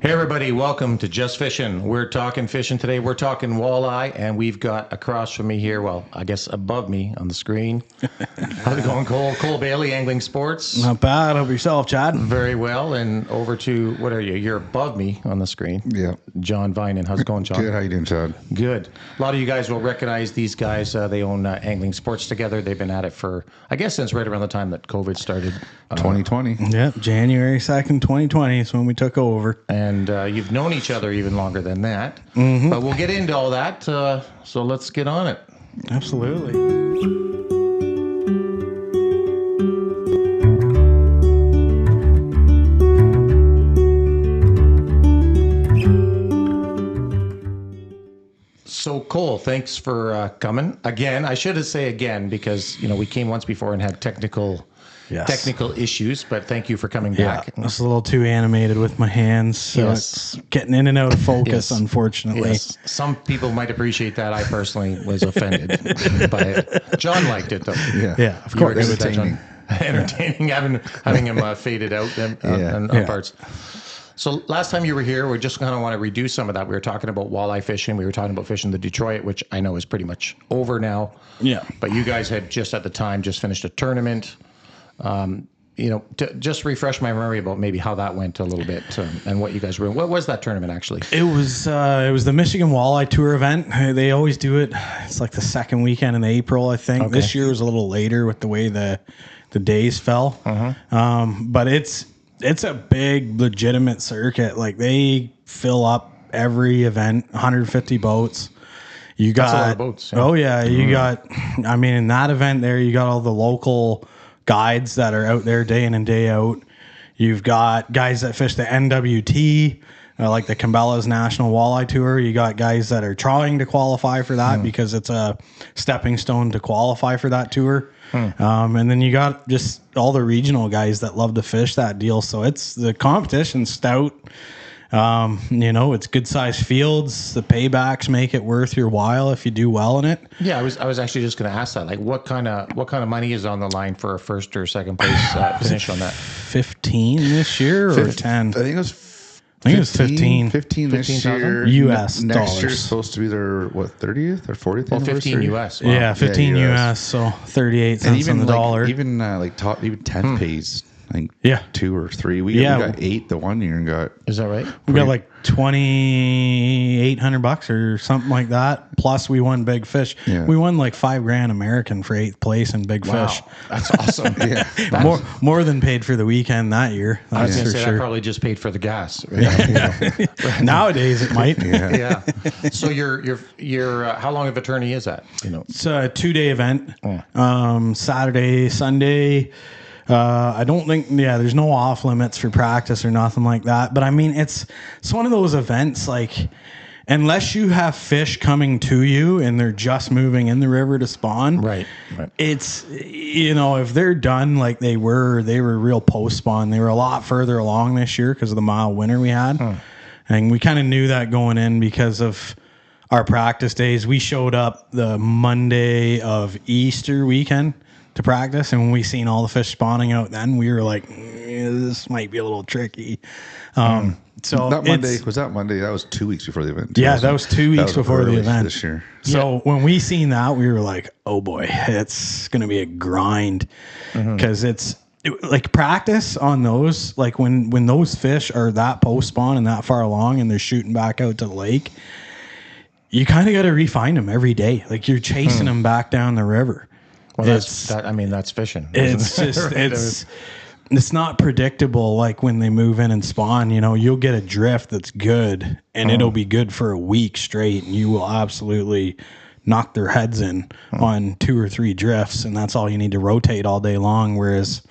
Hey everybody, welcome to Just Fishing. We're talking fishing today. We're talking walleye, and we've got across from me here, well, I guess above me on the screen. How's it going, Cole? Cole Bailey, Angling Sports. Not bad. How about yourself, Chad? Very well. And over to, what are you? You're above me on the screen. Yeah. John Vinan. How's it going, John? Good. How you doing, Chad? Good. A lot of you guys will recognize these guys. They own Angling Sports together. They've been at it for, I guess, since right around the time that COVID started. 2020. Yep. January 2nd, 2020 is when we took over. And you've known each other even longer than that. Mm-hmm. But we'll get into all that. So let's get on it. Absolutely. So Cole, thanks for coming again. I should say again because we came once before and had technical issues, but thank you for coming back. I was a little too animated with my hands, so it's getting in and out of focus, unfortunately. Yes. Some people might appreciate that. I personally was offended by it. John liked it, though. Yeah, of course. Entertaining, having him faded out on parts. So last time you were here, we just kind of want to redo some of that. We were talking about walleye fishing. We were talking about fishing the Detroit, which I know is pretty much over now. Yeah. But you guys had just at the time just finished a tournament. To just refresh my memory about maybe how that went a little bit and what you guys were. What was that tournament actually? It was the Michigan Walleye Tour event. They always do it. It's like the second weekend in April, I think. Okay. This year was a little later with the way the days fell. Uh-huh. But it's a big legitimate circuit. Like they fill up every event, 150 boats. You got That's a lot of boats. Yeah. Oh yeah, you got. I mean, in that event there, you got all the local guides that are out there day in and day out. You've got guys that fish the NWT, like the Cabela's National Walleye Tour. You got guys that are trying to qualify for that because it's a stepping stone to qualify for that tour. And then you got just all the regional guys that love to fish that deal. So it's the competition stout. It's good sized fields. The paybacks make it worth your while if you do well in it. Yeah, I was actually just going to ask that. Like, what kind of money is on the line for a first or second place finish on that? 15 this year or 10? I think it was. 15. 15 this year. U.S. Next dollars. year's supposed to be their 30th or 40th Well, anniversary? 15 U.S. Wow. Yeah, 15 U.S. So 38 cents on the dollar. Even 10th pays. I think 2 or 3. We got 8 the one year and got. Is that right? We got like $2,800 or something like that. Plus, we won big fish. Yeah. We won like $5,000 American for 8th place in big fish. That's awesome. More than paid for the weekend that year. I was going to say that probably just paid for the gas. Nowadays it might. Yeah. So your how long of a tourney is that? It's a 2-day event. Saturday, Sunday. I don't think, there's no off limits for practice or nothing like that. But I mean, it's one of those events, like, unless you have fish coming to you and they're just moving in the river to spawn, right. It's, if they're done like they were real post spawn. They were a lot further along this year because of the mild winter we had. And we kind of knew that going in because of our practice days. We showed up the Monday of Easter weekend to practice, and when we seen all the fish spawning out, then we were like, this might be a little tricky. So that Monday was that Monday. That was 2 weeks before the event. Yeah, that was 2 weeks before the event this year. So when we seen that, we were like, oh boy, it's gonna be a grind because it's like practice on those. Like when those fish are that post spawn and that far along, and they're shooting back out to the lake, you kind of got to refine them every day. Like you're chasing them back down the river. Well, that's fishing. It's just it's not predictable. Like when they move in and spawn, you'll get a drift that's good, and it'll be good for a week straight, and you will absolutely knock their heads in on 2 or 3 drifts, and that's all you need to rotate all day long. Whereas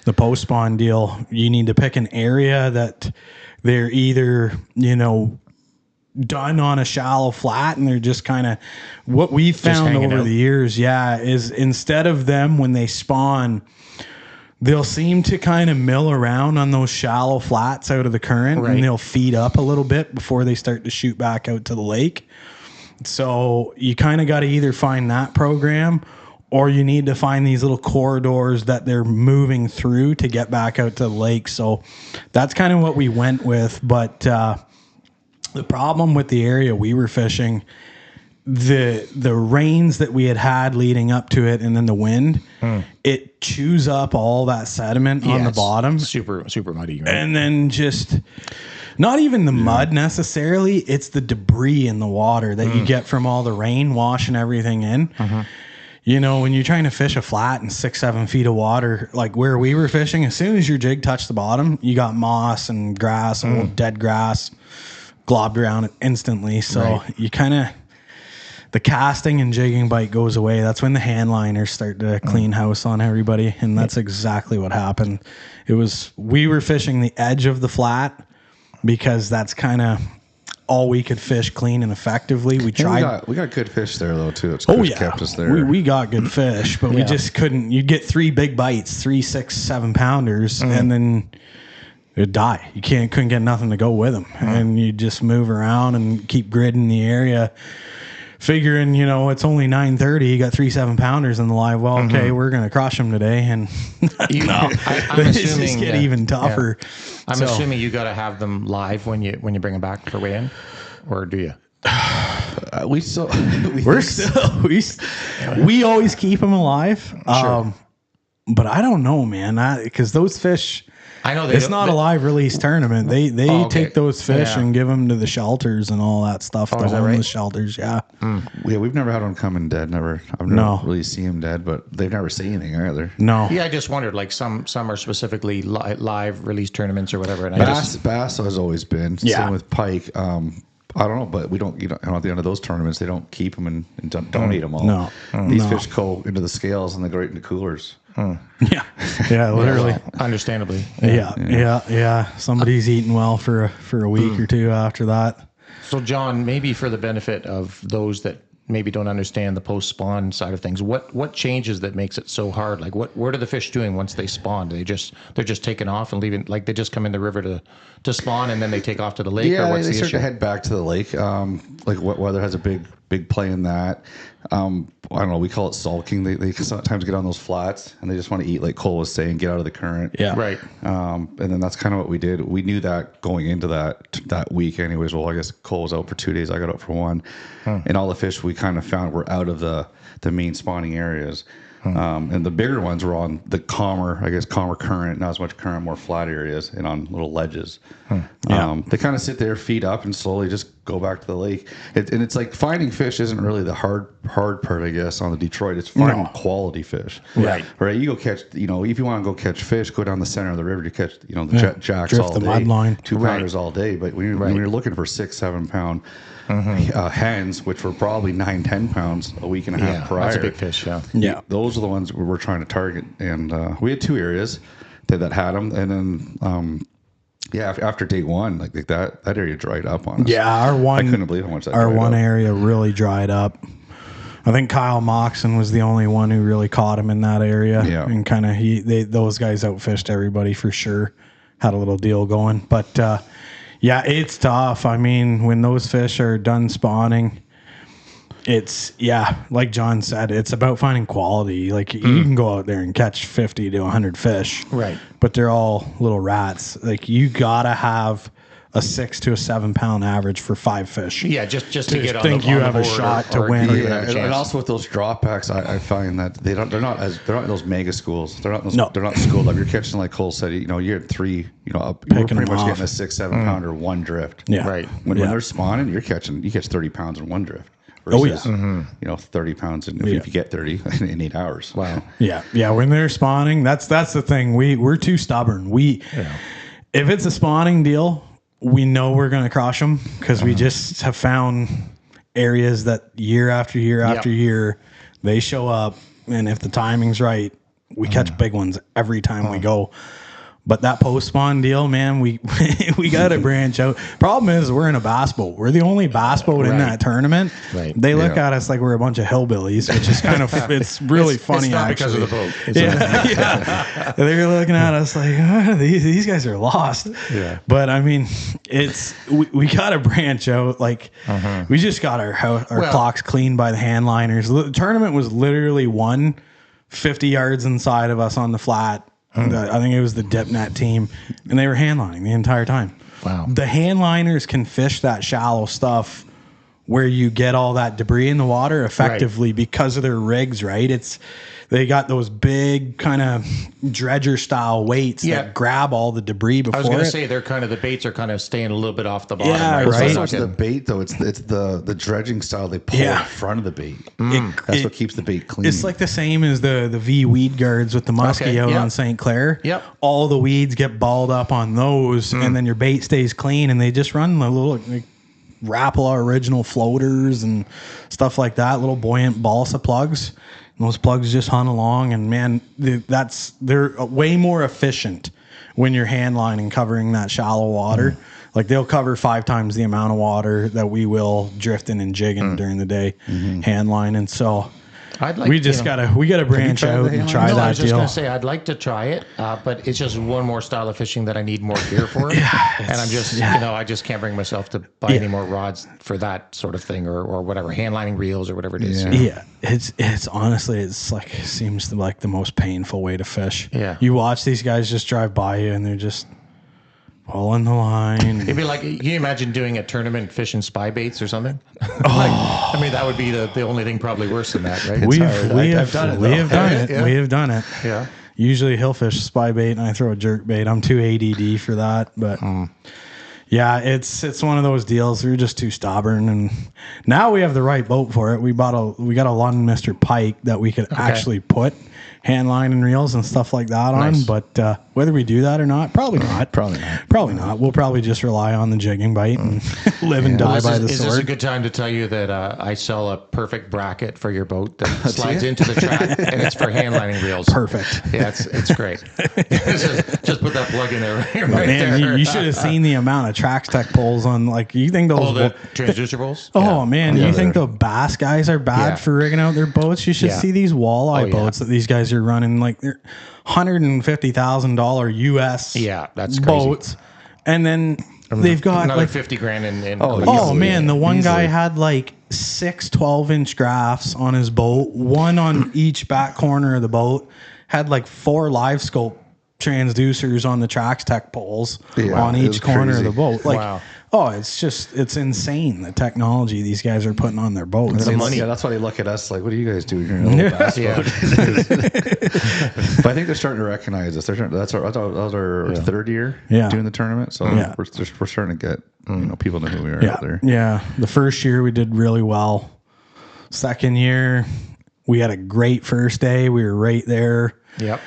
the post spawn deal, you need to pick an area that they're either done on a shallow flat, and they're just kind of what we've found over the years is instead of them when they spawn, they'll seem to kind of mill around on those shallow flats out of the current, and they'll feed up a little bit before they start to shoot back out to the lake. So you kind of got to either find that program or you need to find these little corridors that they're moving through to get back out to the lake. So that's kind of what we went with. But the problem with the area we were fishing, the rains that we had leading up to it, and then the wind, it chews up all that sediment on the bottom. Super muddy. Right? And then just not even the mud necessarily, it's the debris in the water that you get from all the rain washing everything in. You know, when you're trying to fish a flat in 6-7 feet of water, like where we were fishing, as soon as your jig touched the bottom, you got moss and grass, old dead grass, globbed around it instantly. So you kind of, the casting and jigging bite goes away. That's when the hand liners start to clean house on everybody. And that's exactly what happened. We were fishing the edge of the flat because that's kind of all we could fish clean and effectively. We tried. We got good fish there though too. It's kept us there. We got good fish, but we just couldn't. You'd get 3 big bites, 3, 6, 7 pounders, and then it'd die. You couldn't get nothing to go with them, and you just move around and keep gridding the area, figuring it's only 9:30. You got 3 7-pounders in the live. Well, okay, we're gonna crush them today, and I'm assuming just get even tougher. Yeah. I'm assuming you got to have them live when you bring them back for weigh-in, or do you? We always keep them alive. Sure. But I don't know, man, because those fish. I know it's not a live release tournament. They take those fish and give them to the shelters and all that stuff. The homeless shelters, Yeah, we've never had them come in dead. I've never really seen them dead, but they've never seen anything either. No. Yeah, I just wondered, like some are specifically live release tournaments or whatever. And Bass has always been. Same with pike. I don't know, but we don't. At the end of those tournaments, they don't keep them and donate them all. No, these fish go into the scales and they go right into coolers. Yeah, literally. Understandably. Yeah. Somebody's eating well for a week or two after that. So, John, maybe for the benefit of those that maybe don't understand the post-spawn side of things, what changes that makes it so hard? Like, what are the fish doing once they spawn? They're just taking off and leaving, like they just come in the river to spawn and then they take off to the lake? Yeah, or what's they the start issue? to head back to the lake. Like weather has a big play in that. I don't know. We call it sulking. They sometimes get on those flats and they just want to eat, like Cole was saying, get out of the current. Yeah, right. And then that's kind of what we did. We knew that going into that week, anyways. Well, I guess Cole was out for 2 days. I got out for 1, and all the fish we kind of found were out of the main spawning areas. And the bigger ones were on the calmer current, not as much current, more flat areas, and on little ledges. They kind of sit there, feet up, and slowly just go back to the lake. And it's like finding fish isn't really the hard part, I guess, on the Detroit. It's finding quality fish. Right. You go catch, if you want to go catch fish, go down the center of the river to catch, the jacks drift all the day. mud line. 2-pounders all day. But when you're looking for 6-7 pound hens, which were probably 9-10 pounds a week and a half prior. That's a big fish, yeah. Those are the ones we were trying to target. And we had 2 areas that had them. And then, after day 1, like that area dried up on us. Yeah, I couldn't believe how much that our one up. area really dried up. I think Kyle Moxon was the only one who really caught him in that area. Yeah. And kind of those guys outfished everybody for sure. Had a little deal going. But it's tough. I mean, when those fish are done spawning, it's, like John said, it's about finding quality. Like you can go out there and catch 50 to 100 fish. Right. But they're all little rats. Like you got to have a 6 to 7 pound average for 5 fish. Yeah, just to get on think the, you on have the a board shot to or win. And also with those drop packs, I find that they're not in those mega schools. They're not schooled up. You're catching, like Cole said, you're at 3, you're pretty much getting a 6-7 pounder, 1 drift. Yeah. Right. When they're spawning, you catch 30 pounds in 1 drift. Versus, 30 pounds if you get 30 in 8 hours. Wow. Yeah. When they're spawning, that's the thing. We're too stubborn. If it's a spawning deal, we know we're going to crush them because we just have found areas that year after year after year, they show up. And if the timing's right, we catch big ones every time we go. But that post-spawn deal, man, we got to branch out. Problem is, we're in a bass boat. We're the only bass boat in that tournament. Right. They look at us like we're a bunch of hillbillies, which is kind of, it's really funny, it's not actually. because of the boat. Yeah. They're looking at us like, these guys are lost. Yeah. But, I mean, we got to branch out. Like, we just got our clocks cleaned by the hand liners. The tournament was literally won 50 yards inside of us on the flat. I think it was the dip net team, and they were handlining the entire time. Wow. The handliners can fish that shallow stuff where you get all that debris in the water effectively because of their rigs, right? They got those big kind of dredger style weights that grab all the debris before. I was going to say the baits are kind of staying a little bit off the bottom. Yeah, It's right. not so much the bait though. It's the dredging style they pull in front of the bait. That's what keeps the bait clean. It's like the same as the V weed guards with the muskie out on St. Clair. Yep. All the weeds get balled up on those, and then your bait stays clean, and they just run the little Rapala original floaters and stuff like that, little buoyant balsa plugs. And those plugs just hunt along, and man, they're way more efficient when you're hand lining covering that shallow water. Like they'll cover 5 times the amount of water that we will drifting and jigging during the day, hand lining. So we gotta branch out and try that. I was just deal. going to say I'd like to try it, but it's just one more style of fishing that I need more gear for. And I'm just I just can't bring myself to buy any more rods for that sort of thing or whatever, hand lining reels or whatever it is. Yeah, it's honestly seems like the most painful way to fish. Yeah, you watch these guys just drive by you and they're just pulling the line. It'd be like, can you imagine doing a tournament fishing spy baits or something? I mean, that would be the only thing probably worse than that, right? We have done it. We have done it. Yeah. Usually he'll fish spy bait and I throw a jerk bait. I'm too ADD for that, but yeah, it's one of those deals. We're just too stubborn, and now we have the right boat for it. We got a London Mr. Pike that we could actually put hand line and reels and stuff like that on. But whether we do that or not, probably not. Probably not. We'll probably just rely on the jigging bite and live and die by the sword. Is this a good time to tell you that I sell a perfect bracket for your boat that slides into the track, and it's for hand lining reels? Perfect. Yeah, it's great. just put that plug in there right man, there. You should have seen the amount of Trax Tech poles on, like, you think those... the transducer poles? Oh, man, you think the bass guys are bad for rigging out their boats? You should see these walleye boats that these guys are running. Like, they're $150,000 US that's boats. crazy. And then they've got another like $50,000 in oh man, the one guy had like 6 12-inch graphs on his boat, one on each back corner of the boat, had like 4 live scope transducers on the Trax Tech poles on each corner of the boat. Like, it's insane, the technology these guys are putting on their boats. The money. Yeah, that's why they look at us like, what are you guys doing here in a little bass boat? But I think they're starting to recognize us. That was our third year doing the tournament, so we're starting to get people know who we are out there. Yeah, the first year we did really well. Second year we had a great first day. We were right there. Yep.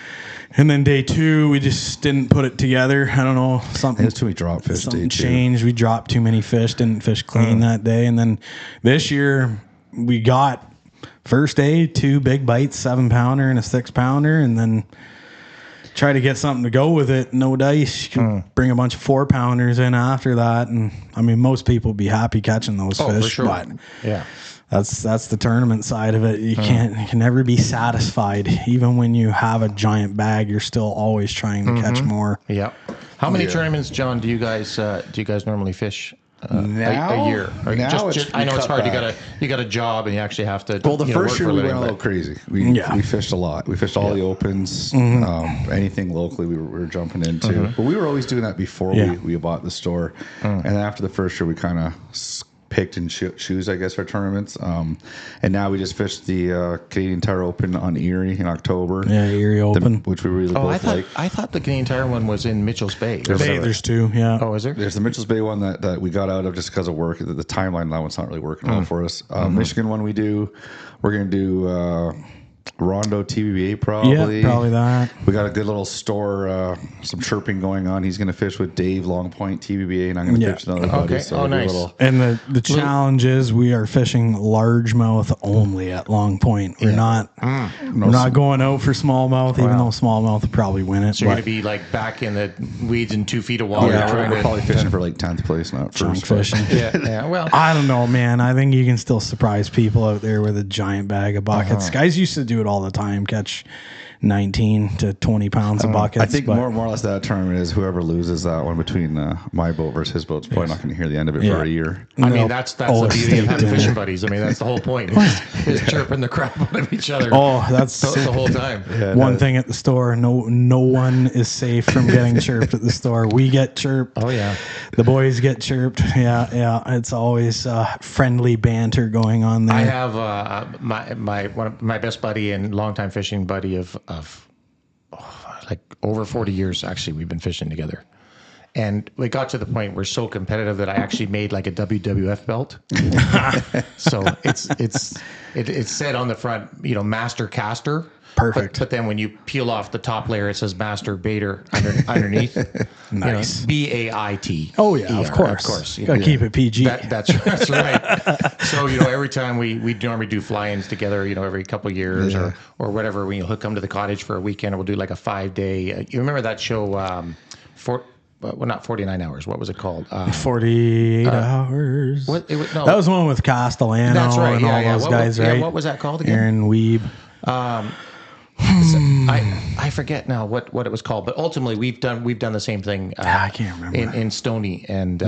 And then day 2, we just didn't put it together. I don't know, something. It's too many drop fish. Something changed. We dropped too many fish. Didn't fish clean that day. And then this year, we got first day 2 big bites, 7-pounder and a 6-pounder, and then try to get something to go with it. No dice. You can bring a bunch of 4-pounders in after that, and I mean, most people would be happy catching those fish. For sure. But yeah. That's the tournament side of it. You can never be satisfied. Even when you have a giant bag, you're still always trying to catch more. Yeah. How many tournaments, John, do you guys normally fish a year? I know it's hard. You got a job and you actually have to. Well, the first year we went a little crazy. We fished a lot. We fished all the opens. Anything locally we were jumping into. But we were always doing that before we bought the store. And then after the first year, we kind of picked and choose, I guess, our tournaments. And now we just fished the Canadian Tire Open on Erie in October. Yeah, Erie Open. Which we really both like. I thought the Canadian Tire one was in Mitchell's Bay. There's 2, yeah. Oh, is there? There's the Mitchell's Bay one that we got out of just because of work. The timeline, that one's not really working well for us. Michigan one we're going to do Rondo TBA probably. Yeah, probably that. We got a good little store, some chirping going on. He's going to fish with Dave Long Point TBA, and I'm going to fish another buddy. So nice. And the challenge is we are fishing largemouth only at Long Point. We're not going out for smallmouth, even though smallmouth will probably win it. So you're going to be like back in the weeds in 2 feet of water. We're probably fishing for like 10th place, not first. Fishing. Yeah. Well, I don't know, man. I think you can still surprise people out there with a giant bag of buckets. Guys used to do it all the time, catch 19 to 20 pounds of buckets. I think more or less that tournament is whoever loses that one between my boat versus his boat's probably not going to hear the end of it for a year. I mean, that's the beauty of having fishing buddies. I mean, that's the whole point. Is chirping the crap out of each other. Oh, that's the whole time. Yeah, one thing at the store, no one is safe from getting chirped at the store. We get chirped. Oh yeah. The boys get chirped. Yeah. It's always friendly banter going on there. I have my best buddy and longtime fishing buddy of like over 40 years. Actually, we've been fishing together. And we got to the point we're so competitive that I actually made like a WWF belt. So it's said on the front, master caster. Perfect. But then when you peel off the top layer, it says master baiter underneath. Nice. BAIT. Oh yeah, of course. Got to keep it PG. That's right. So every time we normally do fly-ins together, every couple of years or whatever, when he'll come to the cottage for a weekend, we'll do like a 5-day. You remember that show? Not 49 hours. What was it called? 48 hours. No. That was the one with Castellano and all those guys, right? Yeah, what was that called again? Aaron Weeb. I forget now what it was called, but ultimately we've done the same thing. I can't remember in Stony, and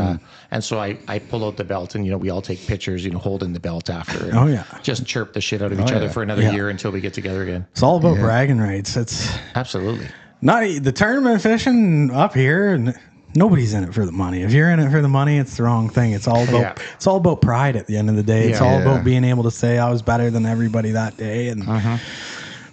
so I pull out the belt, and we all take pictures, holding the belt after. And just chirp the shit out of each other for another year until we get together again. It's all about bragging rights. It's absolutely not the tournament fishing up here, and nobody's in it for the money. If you're in it for the money, it's the wrong thing. It's all about pride at the end of the day. It's all about being able to say I was better than everybody that day, and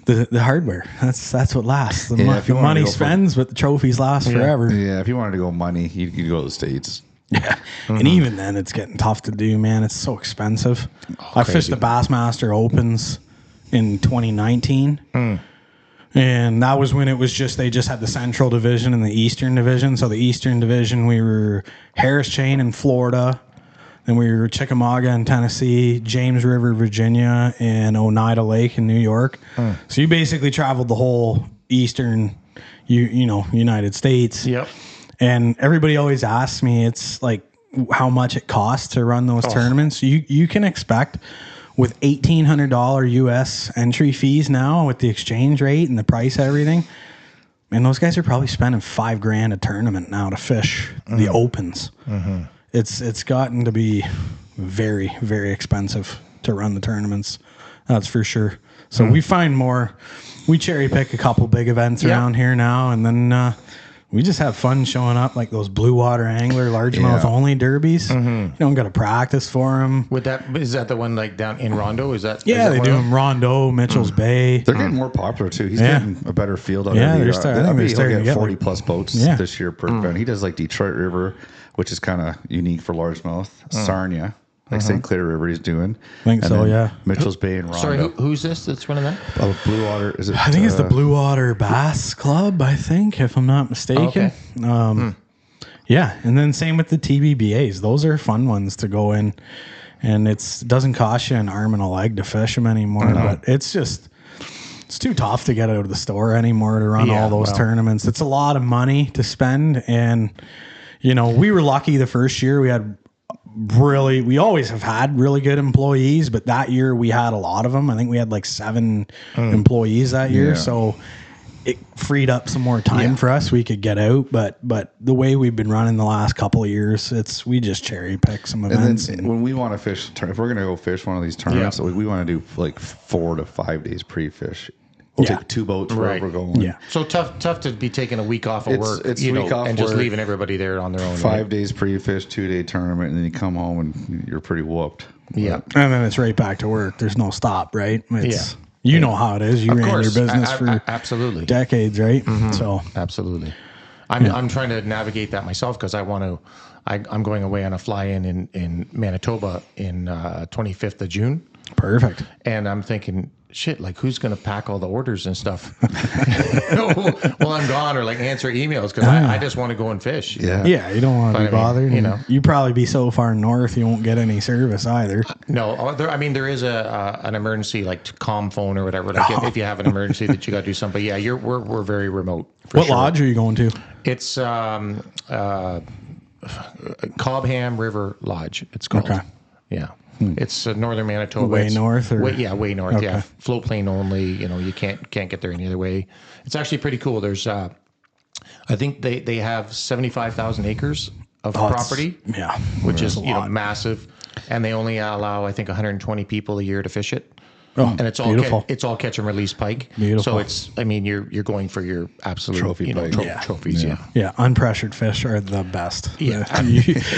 the hardware. That's what lasts. The money spends, but the trophies last forever. Yeah, if you wanted to go money, you could go to the States. Yeah, and even then, it's getting tough to do, man. It's so expensive. I fished the Bassmaster Opens in 2019. And that was when it was they just had the Central Division and the Eastern Division. So the Eastern Division, we were Harris Chain in Florida. Then we were Chickamauga in Tennessee, James River, Virginia, and Oneida Lake in New York. So you basically traveled the whole Eastern, United States. Yep. And everybody always asks me, it's like how much it costs to run those tournaments. You can expect with $1,800 US entry fees now with the exchange rate and the price of everything, and those guys are probably spending $5,000 a tournament now to fish the opens. It's gotten to be very, very expensive to run the tournaments. That's for sure. So we find we cherry pick a couple big events around here now, and then we just have fun showing up like those blue water angler largemouth only derbies. You don't got to practice for them. Is that the one like down in Rondo? Is that they do them Rondo, Mitchell's Bay. They're getting more popular too. He's getting a better field out of they're starting to get 40 plus boats this year per event. He does like Detroit River, which is kind of unique for largemouth. Sarnia. Like St. Clair River he's doing. I think so, yeah. Mitchell's Bay and Rondo. Sorry, who's this that's running that? Blue Water. Is it? I think it's the Blue Water Bass Club, I think, if I'm not mistaken. Yeah, and then same with the TBBAs. Those are fun ones to go in. And it doesn't cost you an arm and a leg to fish them anymore. But it's too tough to get out of the store anymore to run all those tournaments. It's a lot of money to spend. And, we were lucky the first year. We always have had really good employees, but that year we had a lot of them. I think we had like 7 employees that year. So it freed up some more time for us. We could get out, but the way we've been running the last couple of years, we just cherry pick some events. And then when we want to fish, if we're going to go fish one of these tournaments, we want to do like 4 to 5 days pre-fish. We'll take 2 boats wherever we're going. Yeah. So tough to be taking a week off of work, it's week off and work, just leaving everybody there on their own. 5 days pre-fish, 2-day tournament, and then you come home and you're pretty whooped. Yeah. And then it's right back to work. There's no stop, right? You know how it is. You ran your business for absolutely decades, right? So absolutely. I'm trying to navigate that myself because I want to. I'm going away on a fly-in in Manitoba in 25th of June. Perfect. And I'm thinking, shit, like who's going to pack all the orders and stuff? Well, I'm gone, or like answer emails because I just want to go and fish. Yeah, you don't want to be bothered. You probably be so far north you won't get any service either. No, there is an emergency like comm phone or whatever. Like if you have an emergency that you got to do something. But yeah, we're very remote. What lodge are you going to? It's Cobham River Lodge. It's called. Okay. Yeah. It's northern Manitoba. Way It's north? Or? way north. Okay. Yeah, float plane only. You can't get there any other way. It's actually pretty cool. There's I think they have 75,000 acres of property. Yeah, which is massive, and they only allow I think 120 people a year to fish it. Oh, and it's all beautiful. it's all catch and release pike. Beautiful. So you're going for your absolute Trophy pike. trophies. Yeah. Yeah, unpressured fish are the best. Yeah.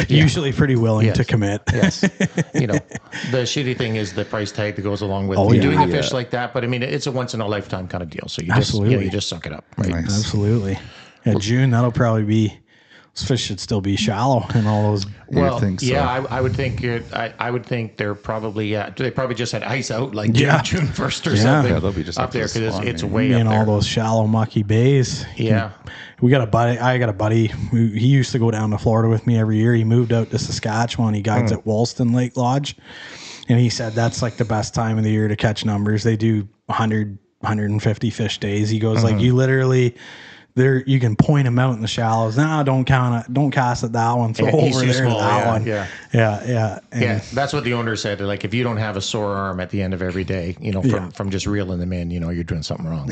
Usually pretty willing to commit. Yes. The shitty thing is the price tag that goes along with yeah. doing a fish like that. But I mean, it's a once in a lifetime kind of deal. So you Absolutely. you just suck it up. Right. Nice. Absolutely. Yeah, June, that'll probably be, those fish should still be shallow and all those. Well, think so? I would think I would think they're probably they probably just had ice out like Yeah. June 1st or something. Yeah, they'll be just up up there to the because spawn, it's maybe. way up In there. all those shallow, mucky bays. Yeah. I got a buddy who he used to go down to Florida with me every year. He moved out to Saskatchewan. He guides at Wolston Lake Lodge. And he said that's like the best time of the year to catch numbers. They do 100, 150 fish days. He goes like you literally you can point them out in the shallows. No, don't cast at that one. Throw He's over too there small, to that yeah, one. yeah. Yeah. And Yeah, that's what the owner said. Like, if you don't have a sore arm at the end of every day, from just reeling them in, you're doing something wrong.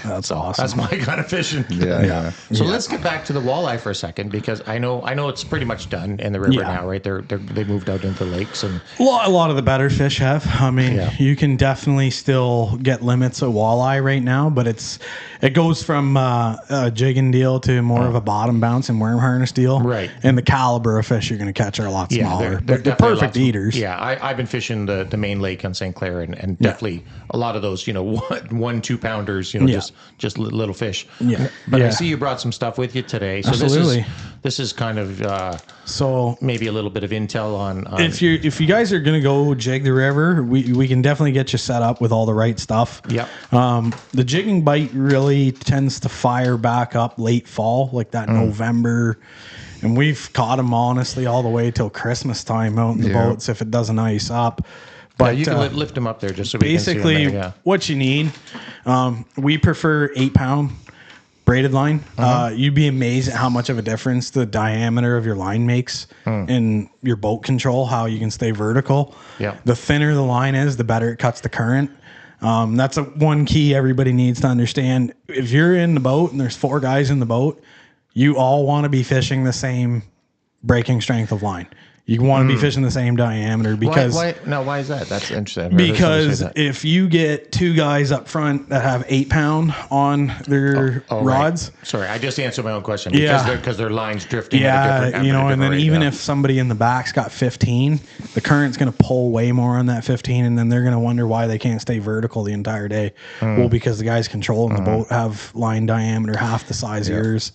that's awesome. That's my kind of fishing. Yeah. So let's get back to the walleye for a second, because I know it's pretty much done in the river now, right? They moved out into lakes and A lot of the better fish have. I mean, Yeah. you can definitely still get limits of walleye right now, but it goes from a jigging deal to more of a bottom bouncing worm harness deal. Right. And the caliber of fish you're going to catch are a lot smaller. But they're definitely perfect lots of- eaters. Yeah, I've been fishing the main lake on St. Clair, and definitely a lot of those, 1-2 pounders, just little fish. Yeah. But I Yeah. see you brought some stuff with you today. So Absolutely. this is kind of So maybe a little bit of intel on if you guys are going to go jig the river, we can definitely get you set up with all the right stuff. Yep. The jigging bite really tends to fire back up late fall, like that November. And we've caught them honestly all the way till Christmas time out in the boats if it doesn't ice up. But you can lift them up there just so we can see them basically, there, what you need, we prefer 8-pound braided line. You'd be amazed at how much of a difference the diameter of your line makes in your boat control, how you can stay vertical. Yeah. The thinner the line is, the better it cuts the current. That's one key everybody needs to understand. If you're in the boat and there's 4 guys in the boat, you all want to be fishing the same breaking strength of line. You want to be fishing the same diameter because why is that? That's interesting. I've never heard somebody because say that. if you get 2 guys up front that have 8-pound on their rods, Right. Sorry, I just answered my own question. Yeah. Because their line's drifting. At a different, and then rate, even if somebody in the back's got 15, the current's going to pull way more on that 15, and then they're going to wonder why they can't stay vertical the entire day. Well, because the guys controlling the boat have line diameter half the size of yours.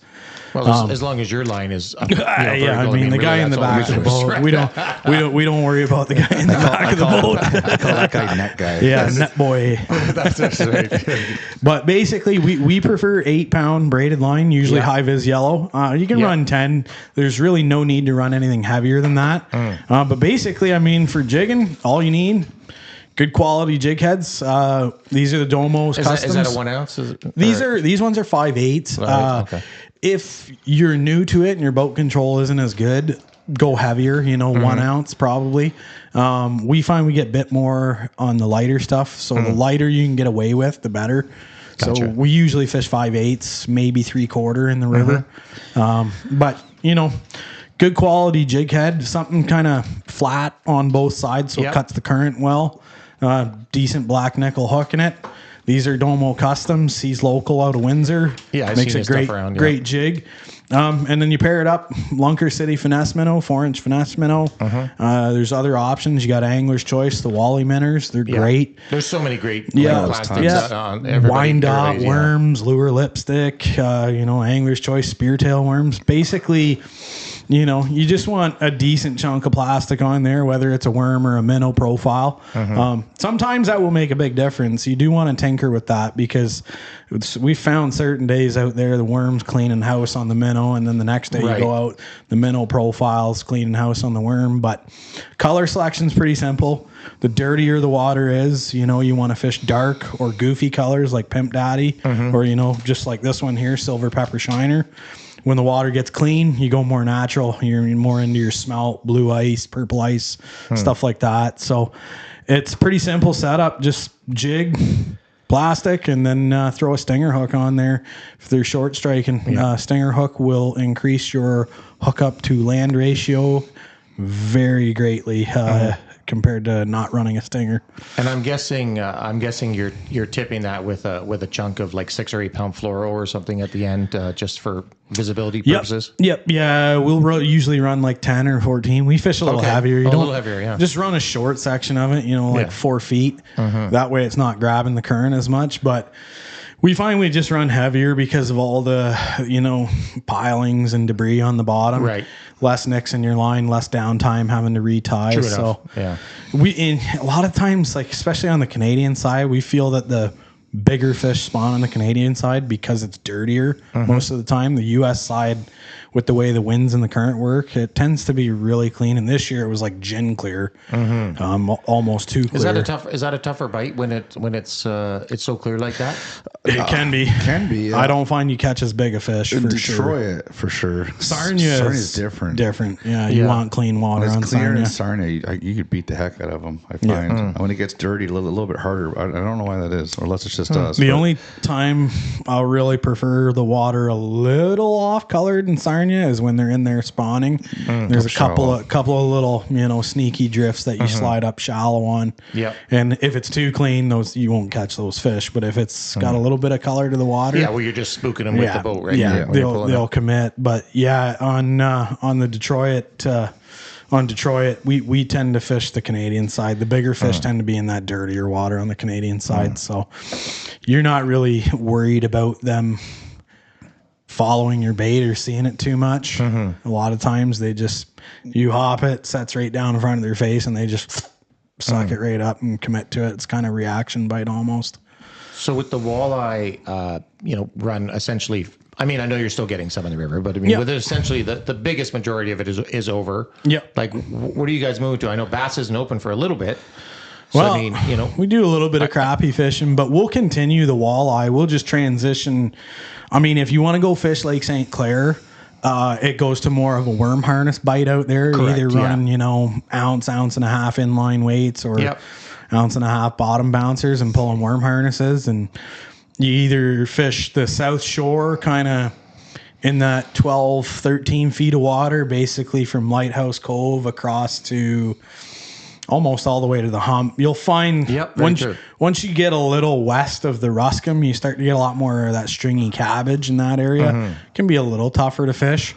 Well, as long as your line is up, I mean, the guy in the back of the boat, we don't worry about the guy in the back of the boat. I call that guy net guy. Yeah, net boy. That's right. But basically, we prefer 8-pound braided line, usually high vis yellow. You can run 10. There's really no need to run anything heavier than that. But basically, I mean, for jigging, all you need, good quality jig heads. These are the Domos Customs. Is that a 1 ounce? These ones are 5/8. Okay. If you're new to it and your boat control isn't as good, go heavier, 1 ounce probably. We find we get a bit more on the lighter stuff. So the lighter you can get away with, the better. Gotcha. So we usually fish 5/8, maybe 3/4 in the river. But, good quality jig head, something kind of flat on both sides so it cuts the current well. Decent black nickel hook in it. These are Domo Customs. He's local out of Windsor. Yeah, I've makes seen a his great, stuff around, yeah. great jig. And then you pair it up, Lunker City finesse minnow, 4-inch finesse minnow. There's other options. You got Angler's Choice, the Wally Minnows. They're great. There's so many great plastics. Wind up worms, lure lipstick, Angler's Choice speartail worms. Basically, you just want a decent chunk of plastic on there, whether it's a worm or a minnow profile. Sometimes that will make a big difference. You do want to tinker with that because we found certain days out there the worm's cleaning house on the minnow, and then the next day you go out, the minnow profile's cleaning house on the worm. But color selection's pretty simple. The dirtier the water is, you want to fish dark or goofy colors like Pimp Daddy, or just like this one here, Silver Pepper Shiner. when the water gets clean, you go more natural. You're more into your smelt, blue ice, purple ice, stuff like that. So it's pretty simple setup. Just jig, plastic, and then throw a stinger hook on there if they're short striking. Stinger hook will increase your hookup to land ratio very greatly compared to not running a stinger. And I'm guessing you're tipping that with a chunk of like 6 or 8 pound fluoro or something at the end, just for visibility purposes. Yep. Yeah, we'll usually run like 10 or 14. We fish a little heavier. A little heavier, yeah. Just run a short section of it, like 4 feet. That way it's not grabbing the current as much. But we find we just run heavier because of all the, pilings and debris on the bottom. Right. Less nicks in your line, less downtime having to retie. True so enough. a lot of times, like especially on the Canadian side, we feel that the bigger fish spawn on the Canadian side because it's dirtier most of the time. The U.S. side, with the way the winds and the current work, it tends to be really clean. And this year it was like gin clear, almost too clear. Is that a tougher bite when it's so clear like that? It can be. Yeah. I don't find you catch as big a fish In for Detroit, sure. for sure. Sarnia is different. Yeah, you want clean water When on it's clear Sarnia. in Sarnia, you could beat the heck out of them, I find. When it gets dirty, a little bit harder. I don't know why that is, or unless it's just us. The only time I'll really prefer the water a little off colored in Sarnia is when they're in there spawning. There's a couple of little, sneaky drifts that you slide up shallow on. Yeah. And if it's too clean, you won't catch those fish. But if it's got a little bit of color to the water. Yeah, well, you're just spooking them with the boat, right? Yeah, they'll commit. But on the Detroit, we tend to fish the Canadian side. The bigger fish tend to be in that dirtier water on the Canadian side. So you're not really worried about them following your bait or seeing it too much. A lot of times you hop it, sets right down in front of their face, and they just suck it right up and commit to it. It's kind of reaction bite almost. So with the walleye, run essentially, I mean, I know you're still getting some in the river, but with it essentially the biggest majority of it is over. Yeah. Like, what are you guys moving to? I know bass isn't open for a little bit. So, well, we do a little bit of crappie fishing, but we'll continue the walleye. We'll just transition. I mean, if you want to go fish Lake St. Clair, it goes to more of a worm harness bite out there. Correct, either run, ounce and a half inline weights or ounce and a half bottom bouncers and pulling worm harnesses. And you either fish the South Shore kind of in that 12, 13 feet of water, basically from Lighthouse Cove across to almost all the way to the hump. You'll find once you get a little west of the Ruscombe, you start to get a lot more of that stringy cabbage in that area. It can be a little tougher to fish.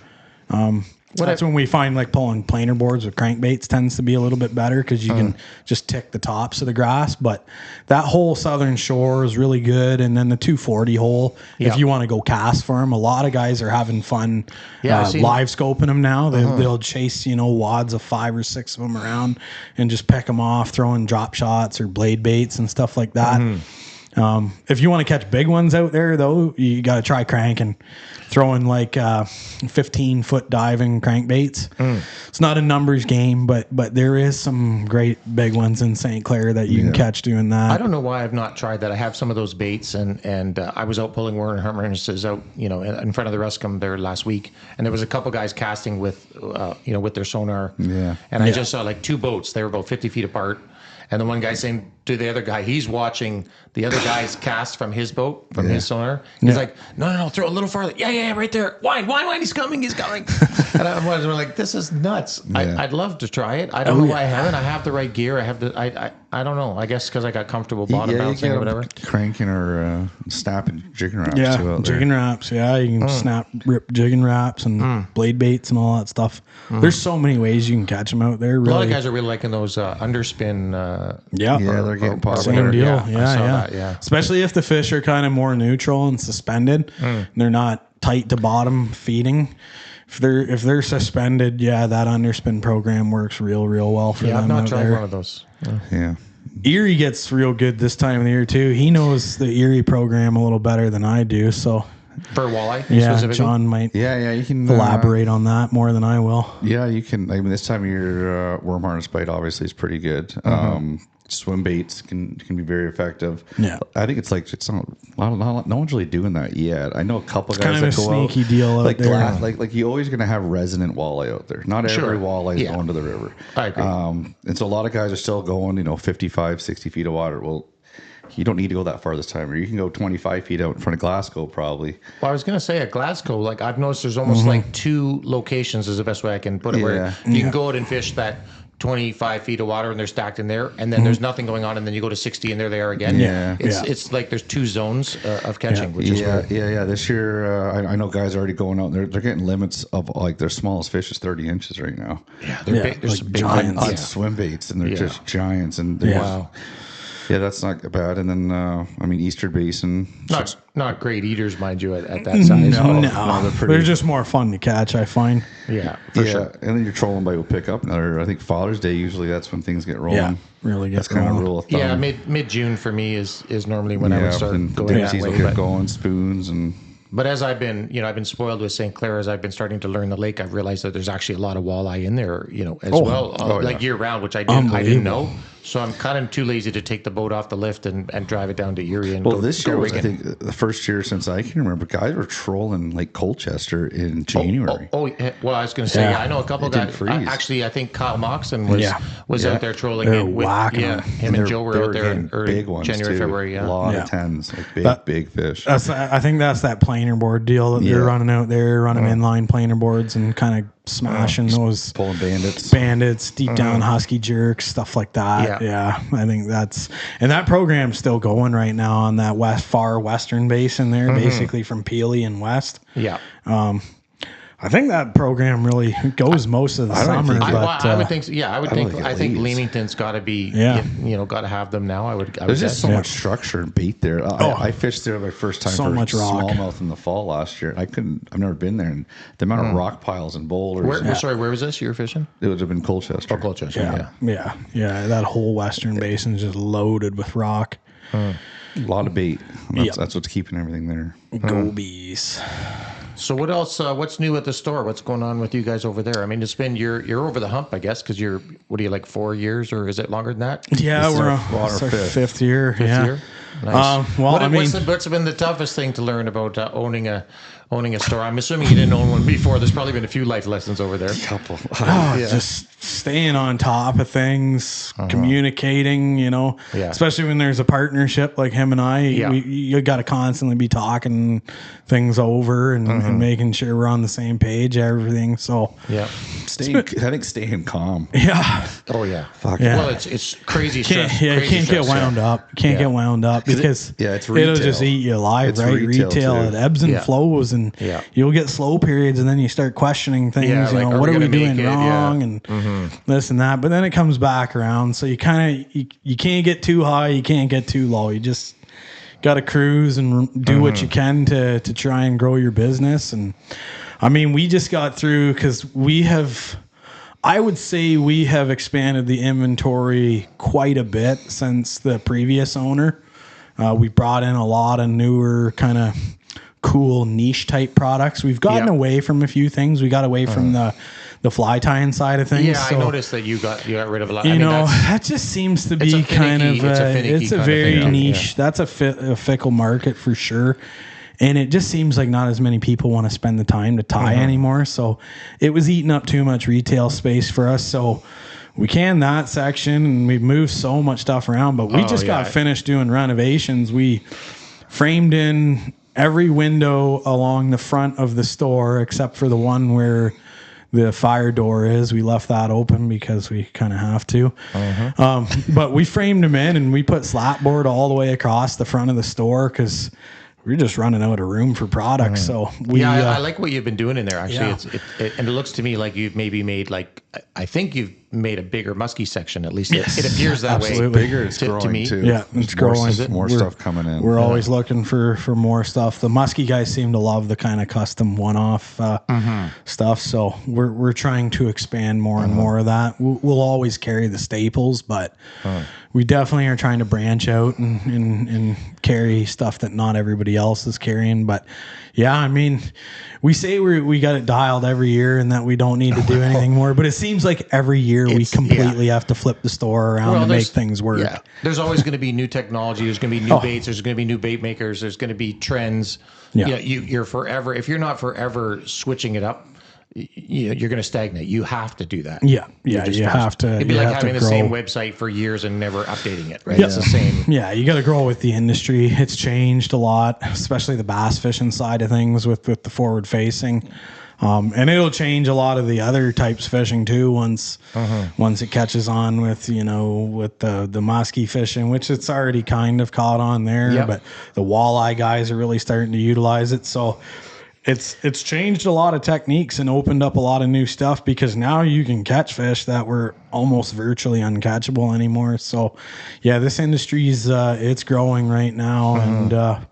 That's when we find like pulling planer boards with crankbaits tends to be a little bit better because you can just tick the tops of the grass. But that whole southern shore is really good. And then the 240 hole, if you want to go cast for them, a lot of guys are having fun live scoping them now. They'll chase, wads of 5 or 6 of them around and just pick them off, throwing drop shots or blade baits and stuff like that. If you want to catch big ones out there, though, you got to try cranking. Throwing like 15-foot diving crankbaits. It's not a numbers game, but there is some great big ones in St. Clair that you can catch doing that. I don't know why I've not tried that. I have some of those baits, and I was out pulling worm harnesses out, in front of the Ruscombe there last week, and there was a couple guys casting with their sonar. Yeah. And I just saw like 2 boats. They were about 50 feet apart. And the one guy saying to the other guy, he's watching the other guy's cast from his boat, from his sonar. He's like, no, throw a little farther. Yeah, right there. Wine, he's coming. And I was like, this is nuts. Yeah. I'd love to try it. I don't know why I haven't. I have the right gear. I don't know. I guess because I got comfortable bottom bouncing or whatever. Cranking or snapping jigging wraps too out there. Jigging wraps. Yeah, you can rip jigging wraps and blade baits and all that stuff. There's so many ways you can catch them out there. Really. A lot of guys are really liking those underspin. They're getting popular. Same deal. Yeah. Especially if the fish are kind of more neutral and suspended. They're not tight to bottom feeding. If they're suspended, that underspin program works real well for them. I've not tried there. one of those. Yeah. Erie gets real good this time of the year too. He knows the Erie program a little better than I do. So for walleye, John might. You can elaborate on that more than I will. Yeah, you can. I mean, this time of year, worm harness bite obviously is pretty good. swim baits can be very effective. Yeah. I think it's not no one's really doing that yet. I know a couple guys kind of that a go sneaky out, deal out like there. like you're always going to have resident walleye out there. Not every walleye is going to the river. I agree. And so a lot of guys are still going, 55, 60 feet of water. Well, you don't need to go that far this time, or you can go 25 feet out in front of Glasgow probably. Well, I was going to say at Glasgow, like I've noticed there's almost like two locations is the best way I can put it, where you can go out and fish that 25 feet of water and they're stacked in there, and then there's nothing going on, and then you go to 60 and there they are again. It's like there's two zones of catching, which is weird. This year, I know guys are already going out and they're getting limits of like their smallest fish is 30 inches right now. Yeah, they're big, there's like some big giants. ones. On swim baits, and they're just giants. And wow. Yeah, that's not bad. And then, Eastern Basin. Not great eaters, mind you, at that size. No, they're just more fun to catch, I find. Yeah, for sure. And then your trolling bite will pick up. I think Father's Day, usually that's when things get rolling. Yeah, really gets That's kind of rule of thumb. Yeah, mid-June for me is normally when I would start and going that dipsies way. will get going, spoons and... But as I've been spoiled with St. Clair, as I've been starting to learn the lake, I've realized that there's actually a lot of walleye in there, as well, like year round, which I didn't know. So I'm kind of too lazy to take the boat off the lift and drive it down to Erie and this year was, I think, the first year since I can remember, guys were trolling Lake Colchester in January. Well, I was going to say, I know a couple of guys. Actually, I think Kyle Moxon was out there trolling. Him and Joe were out there early big ones January, too. February. A lot of tens, like big fish. I think that's that planer board deal that they're running out there, running inline planer boards and kind of smashing those pulling bandits deep down husky jerks, stuff like that. Yeah, I think that program's still going right now on that far western basin there, basically from Peely and west. I think that program really goes most of the summer. I would think. I think Leamington's got to be. Got to have them now. There's just so much structure and bait there. I fished there my first time for smallmouth in the fall last year. I've never been there, and the amount of rock piles and boulders. Where was this you were fishing? It would have been Colchester. Oh, Colchester. Yeah. That whole western basin is just loaded with rock. A lot of bait. That's what's keeping everything there. Gobies. So what else? What's new at the store? What's going on with you guys over there? I mean, it's been you're over the hump, I guess, because you're 4 years, or is it longer than that? Yeah, we're our fifth year. Fifth year. Nice. What's been the toughest thing to learn about owning a store? I'm assuming you didn't own one before. There's probably been a few life lessons over there. Couple. Just staying on top of things, communicating, especially when there's a partnership like him and I, you got to constantly be talking things over and making sure we're on the same page, everything. So staying calm. Yeah. Oh yeah. Fuck yeah. Well, it's crazy stress. You can't get wound up. Get wound up because it's retail. It'll just eat you alive, It's right? retail It ebbs and flows, and you'll get slow periods, and then you start questioning things. What are we doing wrong, and this and that. But then it comes back around. So you kind of you can't get too high, you can't get too low. You just got to cruise and do what you can to try and grow your business. And I mean, we just got through because I would say we have expanded the inventory quite a bit since the previous owner. We brought in a lot of newer kind of cool niche type products. We've gotten away from a few things. We got away from the fly tying side of things. Yeah, so, I noticed that you got rid of a lot. That just seems to be it's a very niche. Yeah. That's a fickle market for sure. And it just seems like not as many people want to spend the time to tie anymore. So it was eating up too much retail space for us. So we canned that section and we've moved so much stuff around. But we just got finished doing renovations. We framed in every window along the front of the store except for the one where the fire door is. We left that open because we kind of have to. But we framed them in and we put slatboard all the way across the front of the store because we're just running out of room for products. So I like what you've been doing in there. Actually, and it looks to me like you've maybe made I think you've made a bigger muskie section. At least it appears that way. Bigger. It's growing to me too. Yeah, it's growing. More stuff coming in. We're always looking for more stuff. The muskie guys seem to love the kind of custom one-off stuff. So we're trying to expand more and more of that. We'll always carry the staples, but we definitely are trying to branch out and carry stuff that not everybody else is carrying. But yeah, I mean, we say we got it dialed every year and that we don't need to do anything more, but it seems like every year year, we completely have to flip the store around to make things work. Yeah, there's always going to be new technology. There's going to be new baits. There's going to be new bait makers. There's going to be trends. Yeah, you're forever. If you're not forever switching it up, you're going to stagnate. You have to do that. Yeah, you have to. It'd be like having the same website for years and never updating it, right? It's the same. Yeah, you got to grow with the industry. It's changed a lot, especially the bass fishing side of things with the forward facing. And it'll change a lot of the other types of fishing too once it catches on with the muskie fishing, which it's already kind of caught on there. But the walleye guys are really starting to utilize it. So it's changed a lot of techniques and opened up a lot of new stuff, because now you can catch fish that were almost virtually uncatchable anymore. So yeah, this industry's it's growing right now, and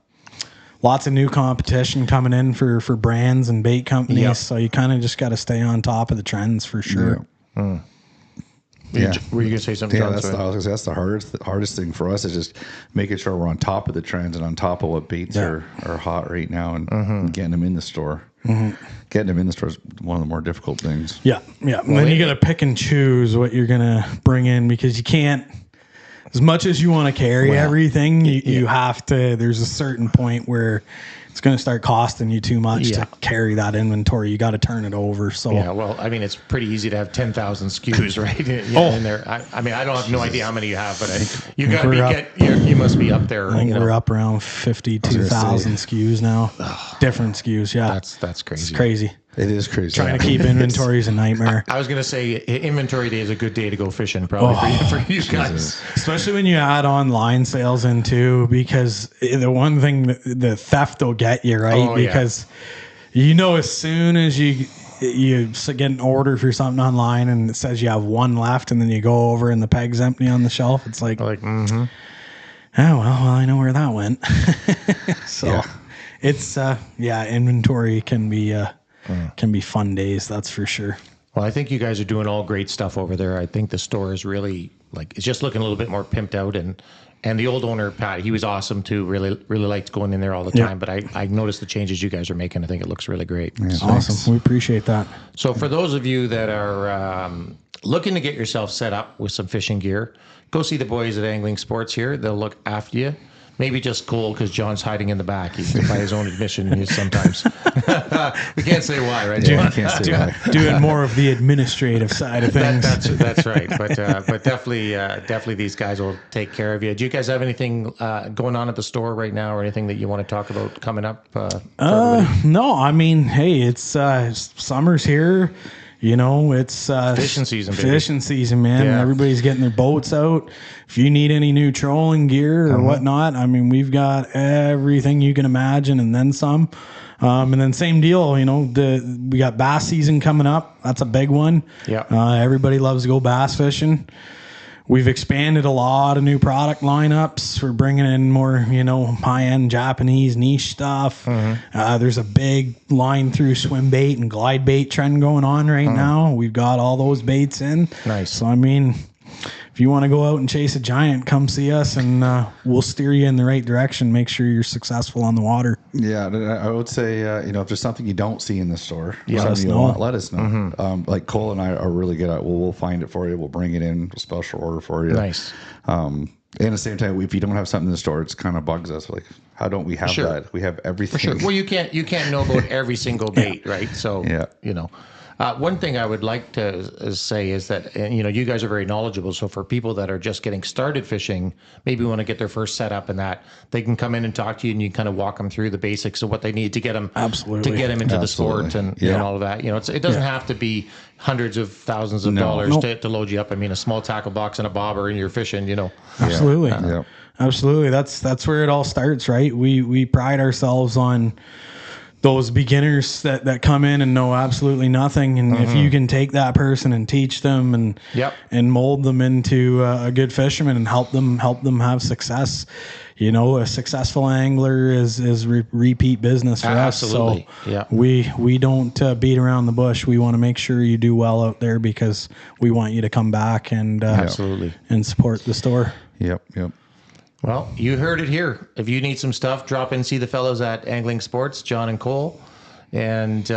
lots of new competition coming in for brands and bait companies. Yep. So you kind of just got to stay on top of the trends for sure. Yeah. Were you going to say something? Yeah, that's the hardest thing for us, is just making sure we're on top of the trends and on top of what baits are hot right now, and getting them in the store. Getting them in the store is one of the more difficult things. Yeah. And then you got to pick and choose what you're going to bring in, because you can't, as much as you want to carry everything, you have to, there's a certain point where it's going to start costing you too much to carry that inventory. You got to turn it over. So well, I mean, it's pretty easy to have 10,000 SKUs, right? In there. I mean, I don't have no idea how many you have, but you got to you must be up there. I think we're up around 52,000 SKUs now. Different SKUs. Yeah. That's crazy. It's crazy. It is crazy. Trying to keep inventory is a nightmare. I was going to say inventory day is a good day to go fishing, probably for you guys. Especially when you add online sales in too, because the one thing, the theft will get you, right? Because as soon as you get an order for something online and it says you have one left, and then you go over and the peg's empty on the shelf, it's like oh well, I know where that went. So it's inventory can be fun days, that's for sure. Well, I think you guys are doing all great stuff over there. I think the store is really, it's just looking a little bit more pimped out, and the old owner, Pat, he was awesome too. Really liked going in there all the time. But I noticed the changes you guys are making. I think it looks really great. Yeah, awesome. We appreciate that. So for those of you that are looking to get yourself set up with some fishing gear, go see the boys at Angling Sports here. They'll look after you. Maybe just Cole, because John's hiding in the back. He's by his own admission sometimes. We can't say why, right? Doing more of the administrative side of things. That's right. But definitely these guys will take care of you. Do you guys have anything going on at the store right now, or anything that you want to talk about coming up? No, I mean, hey, it's summer's here. It's fishing season, baby. Fishing season, man. Yeah. Everybody's getting their boats out. If you need any new trolling gear or whatnot, I mean, we've got everything you can imagine and then some. And then same deal, we got bass season coming up. That's a big one. Yeah. Everybody loves to go bass fishing. We've expanded a lot of new product lineups. We're bringing in more, high-end Japanese niche stuff. There's a big line through swim bait and glide bait trend going on right now. We've got all those baits in. Nice. So, I mean, if you want to go out and chase a giant, come see us, and we'll steer you in the right direction. Make sure you're successful on the water. Yeah, I would say, if there's something you don't see in the store, let us know. Let us know. Like Cole and I are really good at, we'll find it for you. We'll bring it in, a special order for you. Nice. And at the same time, if you don't have something in the store, it's kind of bugs us. Like, how don't we have that? We have everything. For sure. Well, you can't know about every single bait, right? So, one thing I would like to say is that, you guys are very knowledgeable. So for people that are just getting started fishing, maybe want to get their first setup and that, they can come in and talk to you, and you kind of walk them through the basics of what they need to get them into the sport and all of that. It doesn't have to be hundreds of thousands of dollars to load you up. I mean, a small tackle box and a bobber and you're fishing, Absolutely. Absolutely. That's where it all starts, right? We pride ourselves on those beginners that come in and know absolutely nothing, and if you can take that person and teach them and mold them into a good fisherman and help them have success, a successful angler is repeat business for us. So we don't beat around the bush. We want to make sure you do well out there, because we want you to come back and and support the store. Yep. Well, you heard it here. If you need some stuff, drop in, see the fellows at Angling Sports, John and Cole. And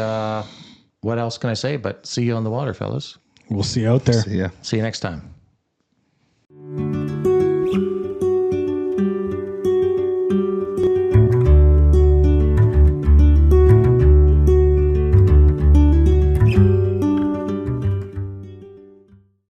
what else can I say but see you on the water, fellas? We'll see you out there. See ya. See you next time.